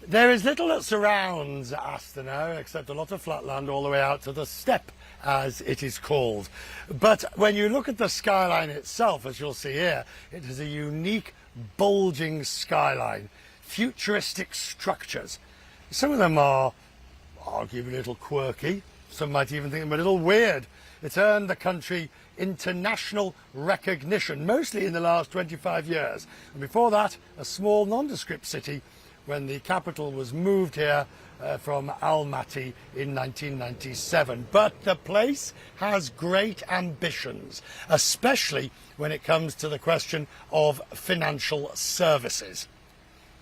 There is little that surrounds Astana except a lot of flatland all the way out to the steppe, as it is called. But when you look at the skyline itself, as you'll see here, it is a unique bulging skyline, futuristic structures. Some of them are arguably a little quirky, some might even think them a little weird. It's earned the country international recognition, mostly in the last 25 years. And before that, a small nondescript city when the capital was moved here from Almaty in 1997. But the place has great ambitions, especially when it comes to the question of financial services.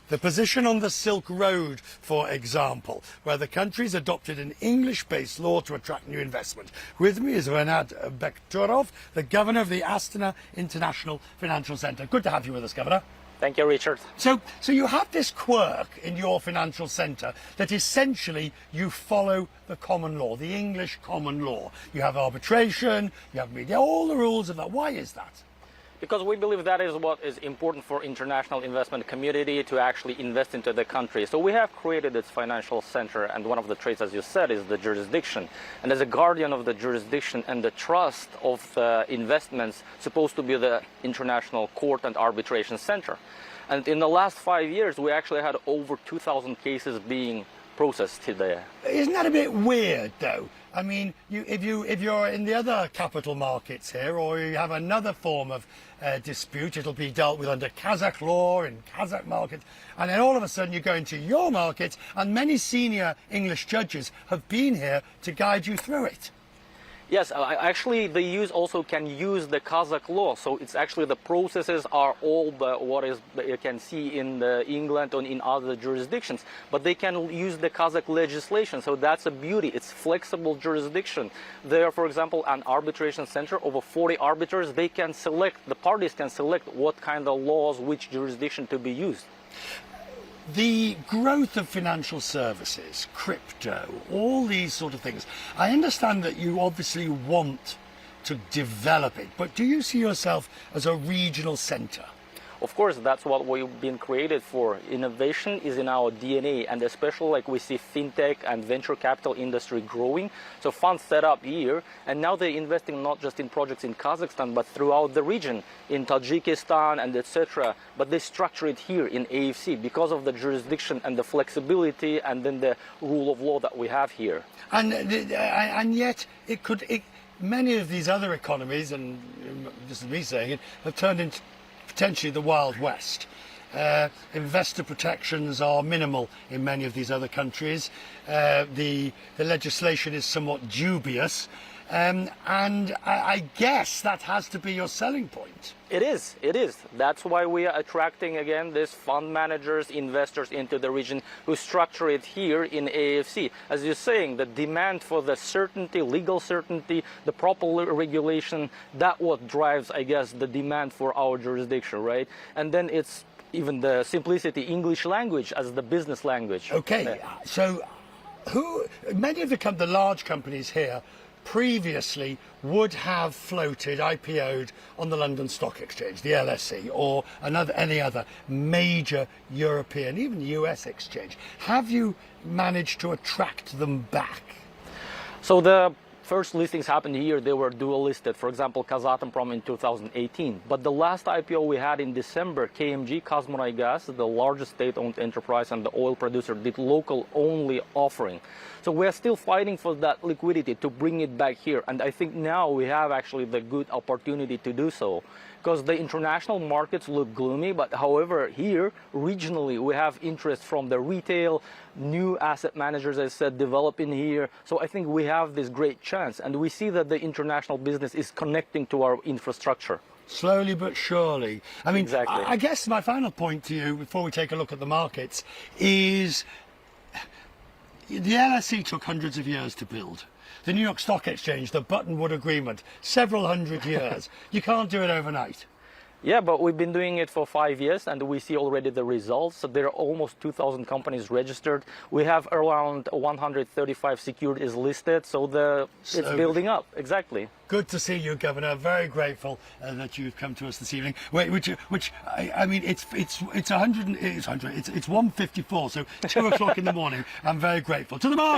The position on the Silk Road, for example, where the country's adopted an English-based law to attract new investment. With me is Renat Bekturov, the governor of the Astana International Financial Centre. Good to have you with us, Governor. Thank you, Richard. So you have this quirk in your financial centre that essentially you follow the common law, the English common law. You have arbitration, you have media, all the rules of that. Why is that? Because we believe that is what is important for international investment community to actually invest into the country. So we have created this financial center, and one of the traits, as you said, is the jurisdiction. And as a guardian of the jurisdiction and the trust of investments, supposed to be the international court and arbitration center. And in the last 5 years, we actually had over 2,000 cases being processed there. Isn't that a bit weird, though? I mean, if you're in the other capital markets here, or you have another form of dispute, it'll be dealt with under Kazakh law in Kazakh markets, and then all of a sudden you go into your market, and many senior English judges have been here to guide you through it. Yes, actually they also can use the Kazakh law. So it's actually the processes are all what is you can see in England or in other jurisdictions, but they can use the Kazakh legislation. So that's a beauty. It's flexible jurisdiction. There, for example, an arbitration center, over 40 arbiters, they can select, the parties can select what kind of laws, which jurisdiction to be used. The growth of financial services, crypto, all these sort of things, I understand that you obviously want to develop it, but do you see yourself as a regional centre? Of course, that's what we've been created for. Innovation is in our DNA, and especially like we see fintech and venture capital industry growing. So funds set up here, and now they're investing not just in projects in Kazakhstan, but throughout the region, in Tajikistan and etc. But they structure it here in AFC because of the jurisdiction and the flexibility and then the rule of law that we have here. And yet many of these other economies, and this is me saying it, have turned into potentially the Wild West. Investor protections are minimal in many of these other countries. The legislation is somewhat dubious, and I guess that has to be your selling point. It is. That's why we are attracting again these fund managers, investors into the region who structure it here in AFC. As you're saying, the demand for the certainty, legal certainty, the proper regulation, that what drives, I guess, the demand for our jurisdiction, right? And then it's even the simplicity, English language as the business language. Okay, so many of the large companies here previously would have floated, IPO'd on the London Stock Exchange, the LSE, or any other major European, even US exchange. Have you managed to attract them back? So the first listings happened here, they were dual listed. For example, Kazakhstan in 2018. But the last IPO we had in December, KMG, Kazmunaygaz, the largest state-owned enterprise and the oil producer, did local only offering. So we're still fighting for that liquidity to bring it back here. And I think now we have actually the good opportunity to do so. Because the international markets look gloomy, but however, here, regionally, we have interest from the retail, new asset managers, as I said, developing here. So I think we have this great chance, and we see that the international business is connecting to our infrastructure. Slowly but surely. I mean, exactly. I guess my final point to you, before we take a look at the markets, is the LSE took hundreds of years to build. The New York Stock Exchange, the Buttonwood Agreement, several hundred years. You can't do it overnight. Yeah, but we've been doing it for 5 years and we see already the results. So there are almost 2,000 companies registered. We have around 135 securities listed. So it's building up. Exactly. Good to see you, Governor. Very grateful that you've come to us this evening. I mean, it's 154, so 2 o'clock in the morning. I'm very grateful. To the mark.